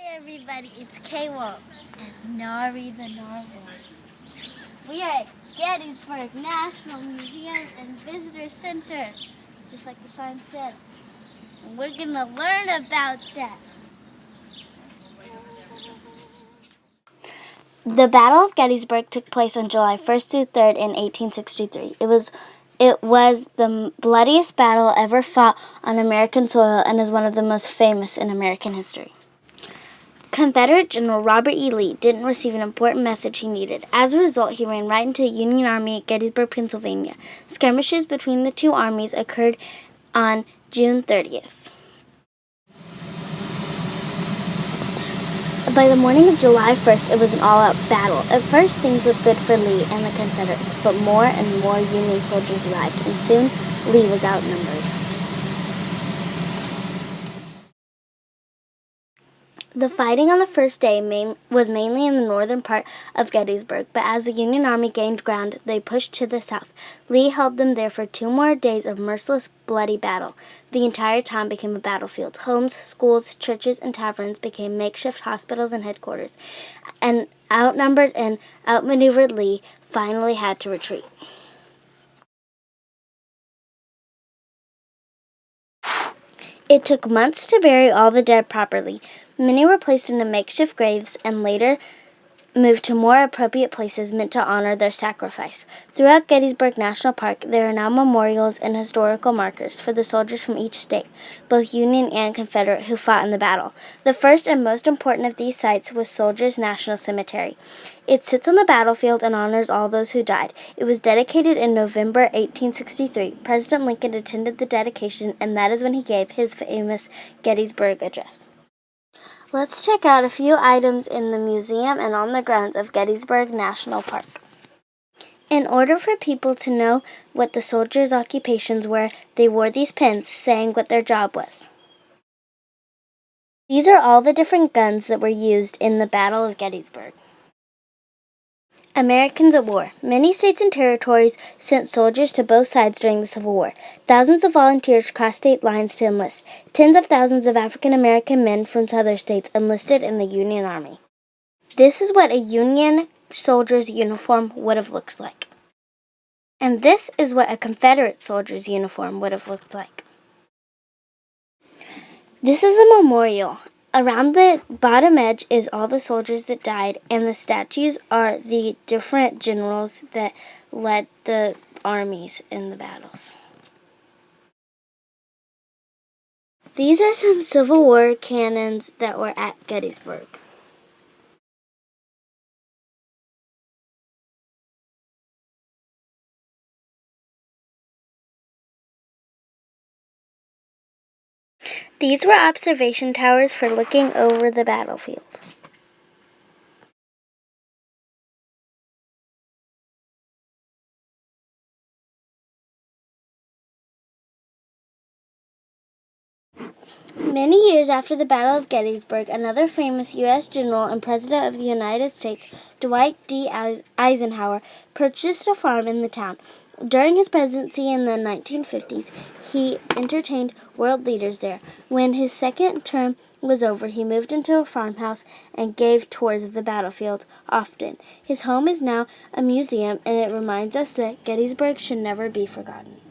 Hey everybody, it's K-Wolf and Nari the Narwhal. We are at Gettysburg National Museum and Visitor Center, just like the sign says. And we're going to learn about that. The Battle of Gettysburg took place on July 1st through 3rd in 1863. It was the bloodiest battle ever fought on American soil and is one of the most famous in American history. Confederate General Robert E. Lee didn't receive an important message he needed. As a result, he ran right into the Union Army at Gettysburg, Pennsylvania. Skirmishes between the two armies occurred on June 30th. By the morning of July 1st, it was an all-out battle. At first, things looked good for Lee and the Confederates, but more and more Union soldiers arrived, and soon Lee was outnumbered. The fighting on the first day was mainly in the northern part of Gettysburg, but as the Union Army gained ground, they pushed to the south. Lee held them there for 2 more days of merciless, bloody battle. The entire town became a battlefield. Homes, schools, churches, and taverns became makeshift hospitals and headquarters. And outnumbered and outmaneuvered Lee finally had to retreat. It took months to bury all the dead properly. Many were placed into makeshift graves and later moved to more appropriate places meant to honor their sacrifice. Throughout Gettysburg National Park, there are now memorials and historical markers for the soldiers from each state, both Union and Confederate, who fought in the battle. The first and most important of these sites was Soldiers' National Cemetery. It sits on the battlefield and honors all those who died. It was dedicated in November 1863. President Lincoln attended the dedication, and that is when he gave his famous Gettysburg Address. Let's check out a few items in the museum and on the grounds of Gettysburg National Park. In order for people to know what the soldiers' occupations were, they wore these pins saying what their job was. These are all the different guns that were used in the Battle of Gettysburg. Americans at war. Many states and territories sent soldiers to both sides during the Civil War. Thousands of volunteers crossed state lines to enlist. Tens of thousands of African American men from other states enlisted in the Union Army. This is what a Union soldier's uniform would have looked like. And this is what a Confederate soldier's uniform would have looked like. This is a memorial. Around the bottom edge is all the soldiers that died, and the statues are the different generals that led the armies in the battles. These are some Civil War cannons that were at Gettysburg. These were observation towers for looking over the battlefield. Many years after the Battle of Gettysburg, another famous U.S. general and President of the United States, Dwight D. Eisenhower, purchased a farm in the town. During his presidency in the 1950s, he entertained world leaders there. When his second term was over, he moved into a farmhouse and gave tours of the battlefield often. His home is now a museum, and it reminds us that Gettysburg should never be forgotten.